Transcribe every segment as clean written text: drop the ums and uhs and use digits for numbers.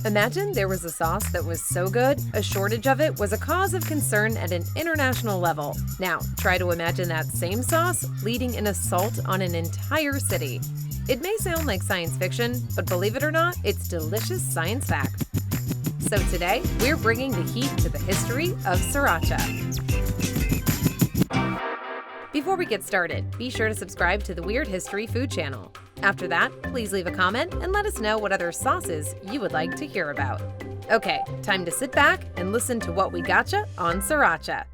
Imagine there was a sauce that was so good, a shortage of it was a cause of concern at an international level. Now, try to imagine that same sauce leading an assault on an entire city. It may sound like science fiction, but believe it or not, it's delicious science fact. So today, we're bringing the heat to the history of Sriracha. Before we get started, be sure to subscribe to the Weird History Food channel. After that, please leave a comment and let us know what other sauces you would like to hear about. Okay, time to sit back and listen to what we gotcha on Sriracha.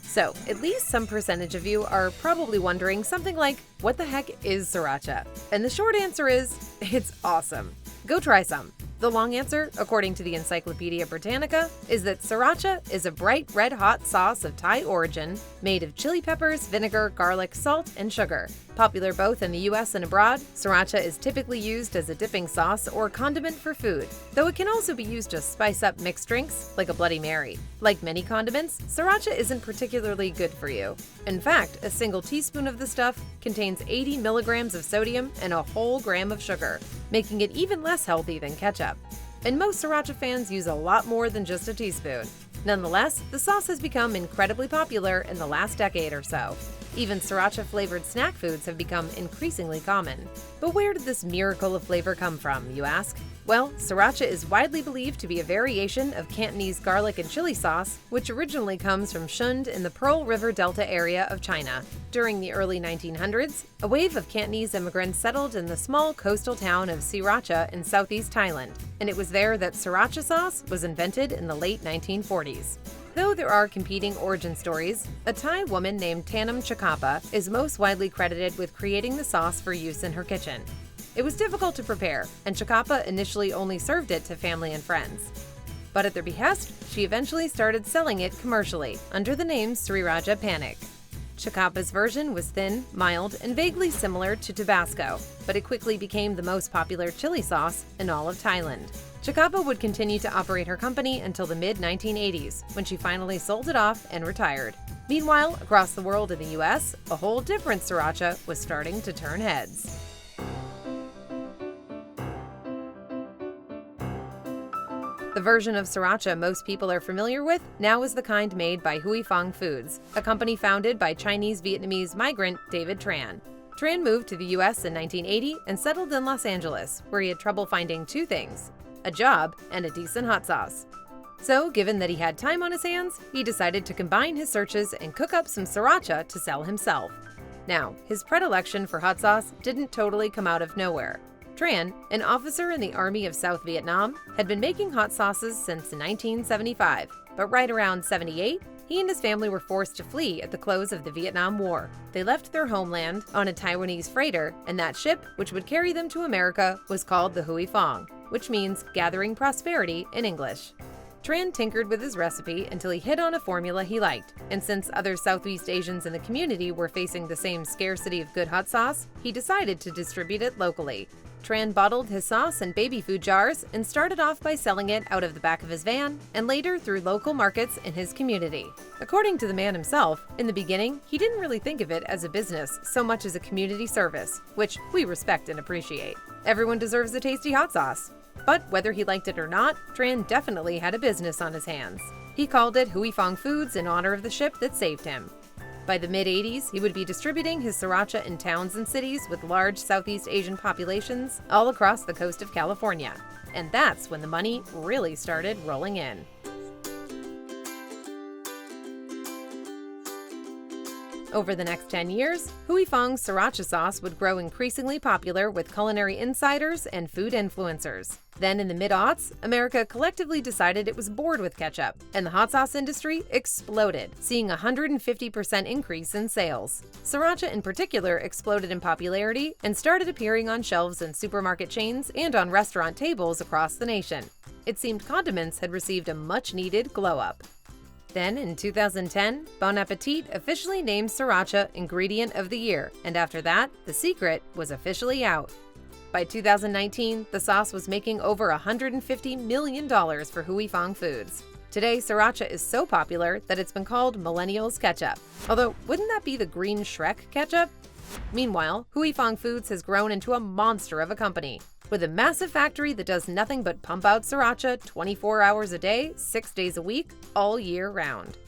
So, at least some percentage of you are probably wondering something like, what the heck is Sriracha? And the short answer is, it's awesome. Go try some. The long answer, according to the Encyclopedia Britannica, is that Sriracha is a bright red-hot sauce of Thai origin made of chili peppers, vinegar, garlic, salt, and sugar. Popular both in the US and abroad, Sriracha is typically used as a dipping sauce or condiment for food, though it can also be used to spice up mixed drinks, like a Bloody Mary. Like many condiments, Sriracha isn't particularly good for you. In fact, a single teaspoon of the stuff contains 80 milligrams of sodium and a whole gram of sugar, making it even less healthy than ketchup. And most Sriracha fans use a lot more than just a teaspoon. Nonetheless, the sauce has become incredibly popular in the last decade or so. Even Sriracha-flavored snack foods have become increasingly common. But where did this miracle of flavor come from, you ask? Well, Sriracha is widely believed to be a variation of Cantonese garlic and chili sauce, which originally comes from Shund in the Pearl River Delta area of China. During the early 1900s, a wave of Cantonese immigrants settled in the small coastal town of Sriracha in southeast Thailand, and it was there that Sriracha sauce was invented in the late 1940s. Though there are competing origin stories, a Thai woman named Tanam Chakapa is most widely credited with creating the sauce for use in her kitchen. It was difficult to prepare, and Chakapa initially only served it to family and friends. But at their behest, she eventually started selling it commercially under the name Sriracha Panic. Chakapa's version was thin, mild, and vaguely similar to Tabasco, but it quickly became the most popular chili sauce in all of Thailand. Chakapa would continue to operate her company until the mid-1980s, when she finally sold it off and retired. Meanwhile, across the world in the US, a whole different Sriracha was starting to turn heads. The version of Sriracha most people are familiar with now is the kind made by Huy Fong Foods, a company founded by Chinese-Vietnamese migrant David Tran. Tran moved to the US in 1980 and settled in Los Angeles, where he had trouble finding two things: a job and a decent hot sauce. So, given that he had time on his hands, he decided to combine his searches and cook up some Sriracha to sell himself. Now, his predilection for hot sauce didn't totally come out of nowhere. Tran, an officer in the Army of South Vietnam, had been making hot sauces since 1975, but right around 78, he and his family were forced to flee at the close of the Vietnam War. They left their homeland on a Taiwanese freighter, and that ship, which would carry them to America, was called the Huy Fong, which means gathering prosperity in English. Tran tinkered with his recipe until he hit on a formula he liked, and since other Southeast Asians in the community were facing the same scarcity of good hot sauce, he decided to distribute it locally. Tran bottled his sauce in baby food jars and started off by selling it out of the back of his van and later through local markets in his community. According to the man himself, in the beginning, he didn't really think of it as a business so much as a community service, which we respect and appreciate. Everyone deserves a tasty hot sauce. But whether he liked it or not, Tran definitely had a business on his hands. He called it Huy Fong Foods in honor of the ship that saved him. By the mid-80s, he would be distributing his Sriracha in towns and cities with large Southeast Asian populations all across the coast of California. And that's when the money really started rolling in. Over the next 10 years, Huy Fong's Sriracha sauce would grow increasingly popular with culinary insiders and food influencers. Then in the mid-aughts, America collectively decided it was bored with ketchup, and the hot sauce industry exploded, seeing a 150% increase in sales. Sriracha in particular exploded in popularity and started appearing on shelves in supermarket chains and on restaurant tables across the nation. It seemed condiments had received a much-needed glow-up. Then, in 2010, Bon Appetit officially named Sriracha Ingredient of the Year, and after that, the secret was officially out. By 2019, the sauce was making over $150 million for Huy Fong Foods. Today, Sriracha is so popular that it's been called Millennials Ketchup. Although, wouldn't that be the green Shrek ketchup? Meanwhile, Huy Fong Foods has grown into a monster of a company. With a massive factory that does nothing but pump out Sriracha 24 hours a day, 6 days a week, all year round.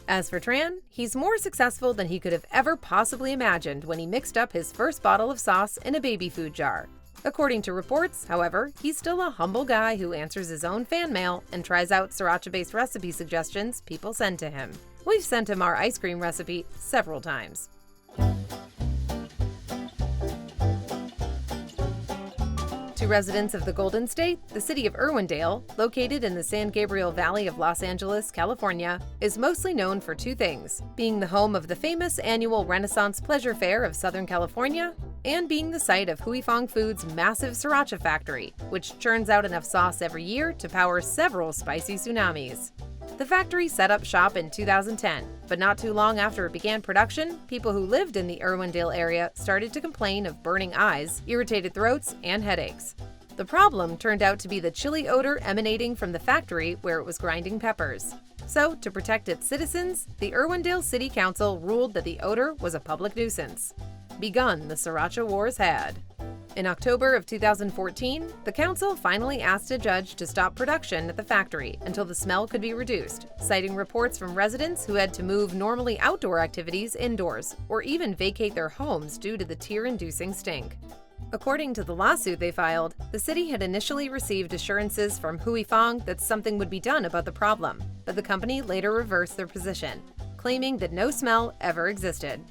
As for Tran, he's more successful than he could have ever possibly imagined when he mixed up his first bottle of sauce in a baby food jar. According to reports, however, he's still a humble guy who answers his own fan mail and tries out Sriracha-based recipe suggestions people send to him. We've sent him our ice cream recipe several times. To residents of the Golden State, the city of Irwindale, located in the San Gabriel Valley of Los Angeles, California, is mostly known for two things: being the home of the famous annual Renaissance Pleasure Fair of Southern California, and being the site of Huy Fong Foods' massive Sriracha factory, which churns out enough sauce every year to power several spicy tsunamis. The factory set up shop in 2010, but not too long after it began production, people who lived in the Irwindale area started to complain of burning eyes, irritated throats, and headaches. The problem turned out to be the chili odor emanating from the factory where it was grinding peppers. So, to protect its citizens, the Irwindale City Council ruled that the odor was a public nuisance. Begun the Sriracha Wars had. In October of 2014, the council finally asked a judge to stop production at the factory until the smell could be reduced, citing reports from residents who had to move normally outdoor activities indoors or even vacate their homes due to the tear-inducing stink. According to the lawsuit they filed, the city had initially received assurances from Huy Fong that something would be done about the problem, but the company later reversed their position, claiming that no smell ever existed.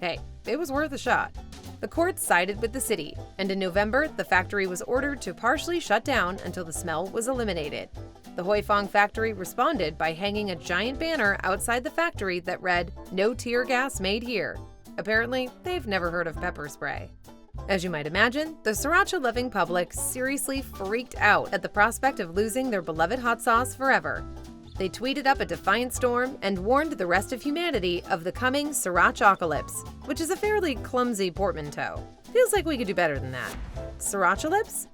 Hey, it was worth a shot. The court sided with the city, and in November, the factory was ordered to partially shut down until the smell was eliminated. The Huy Fong factory responded by hanging a giant banner outside the factory that read, "No tear gas made here." Apparently, they've never heard of pepper spray. As you might imagine, the Sriracha-loving public seriously freaked out at the prospect of losing their beloved hot sauce forever. They tweeted up a defiant storm and warned the rest of humanity of the coming Sriracha-apocalypse, which is a fairly clumsy portmanteau. Feels like we could do better than that. Sriracha-lips?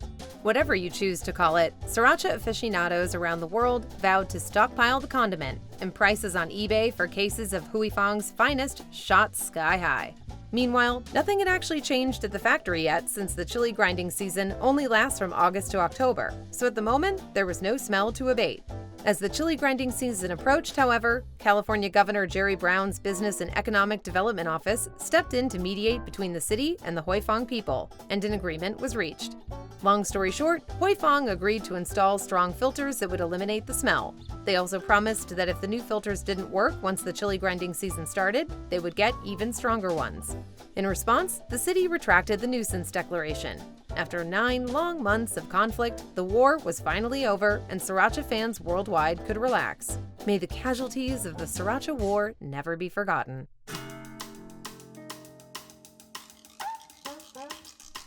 Whatever you choose to call it, Sriracha aficionados around the world vowed to stockpile the condiment, and prices on eBay for cases of Huy Fong's finest shot sky high. Meanwhile, nothing had actually changed at the factory yet, since the chili grinding season only lasts from August to October, so at the moment, there was no smell to abate. As the chili grinding season approached, however, California Governor Jerry Brown's Business and Economic Development Office stepped in to mediate between the city and the Huy Fong people, and an agreement was reached. Long story short, Huy Fong agreed to install strong filters that would eliminate the smell. They also promised that if the new filters didn't work once the chili grinding season started, they would get even stronger ones. In response, the city retracted the nuisance declaration. After 9 long months of conflict, the war was finally over and Sriracha fans worldwide could relax. May the casualties of the Sriracha War never be forgotten.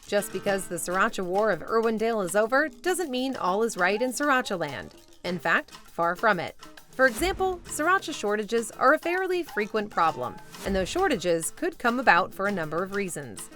Just because the Sriracha War of Irwindale is over doesn't mean all is right in Sriracha land. In fact, far from it. For example, Sriracha shortages are a fairly frequent problem, and those shortages could come about for a number of reasons.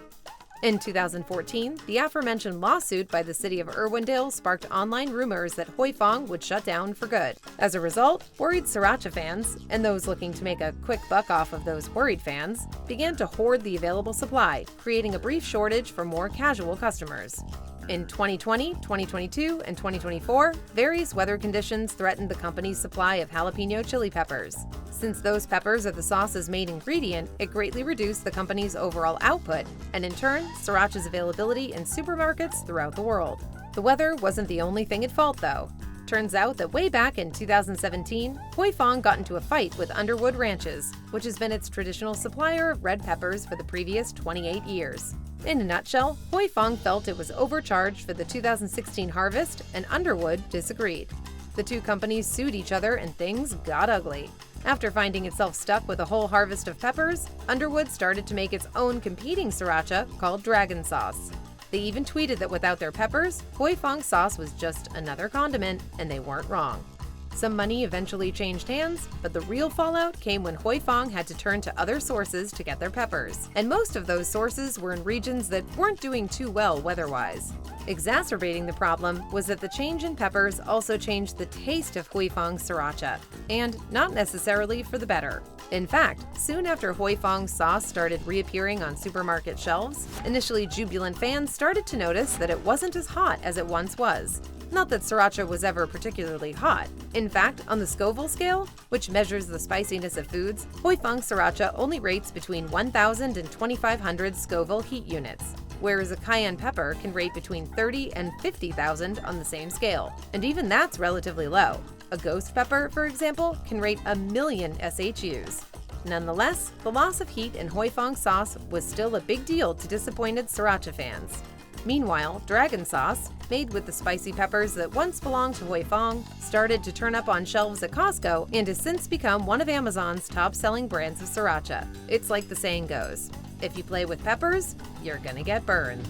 In 2014, the aforementioned lawsuit by the city of Irwindale sparked online rumors that Huy Fong would shut down for good. As a result, worried Sriracha fans, and those looking to make a quick buck off of those worried fans, began to hoard the available supply, creating a brief shortage for more casual customers. In 2020, 2022, and 2024, various weather conditions threatened the company's supply of jalapeno chili peppers. Since those peppers are the sauce's main ingredient, it greatly reduced the company's overall output, and in turn, Sriracha's availability in supermarkets throughout the world. The weather wasn't the only thing at fault, though. Turns out that way back in 2017, Huy Fong got into a fight with Underwood Ranches, which has been its traditional supplier of red peppers for the previous 28 years. In a nutshell, Huy Fong felt it was overcharged for the 2016 harvest, and Underwood disagreed. The two companies sued each other and things got ugly. After finding itself stuck with a whole harvest of peppers, Underwood started to make its own competing Sriracha called Dragon Sauce. They even tweeted that without their peppers, Huy Fong sauce was just another condiment, and they weren't wrong. Some money eventually changed hands, but the real fallout came when Huy Fong had to turn to other sources to get their peppers, and most of those sources were in regions that weren't doing too well weather-wise. Exacerbating the problem was that the change in peppers also changed the taste of Huy Fong's Sriracha, and not necessarily for the better. In fact, soon after Huy Fong's sauce started reappearing on supermarket shelves, initially jubilant fans started to notice that it wasn't as hot as it once was. Not that Sriracha was ever particularly hot. In fact, on the Scoville scale, which measures the spiciness of foods, Huy Fong Sriracha only rates between 1,000 and 2,500 Scoville heat units, whereas a cayenne pepper can rate between 30 and 50,000 on the same scale. And even that's relatively low. A ghost pepper, for example, can rate 1,000,000 SHUs. Nonetheless, the loss of heat in Huy Fong sauce was still a big deal to disappointed Sriracha fans. Meanwhile, dragon sauce, made with the spicy peppers that once belonged to Huy Fong, started to turn up on shelves at Costco and has since become one of Amazon's top-selling brands of Sriracha. It's like the saying goes, if you play with peppers, you're gonna get burned.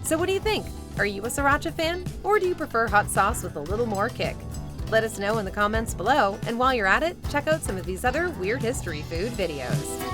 So what do you think? Are you a Sriracha fan, or do you prefer hot sauce with a little more kick? Let us know in the comments below, and while you're at it, check out some of these other Weird History food videos.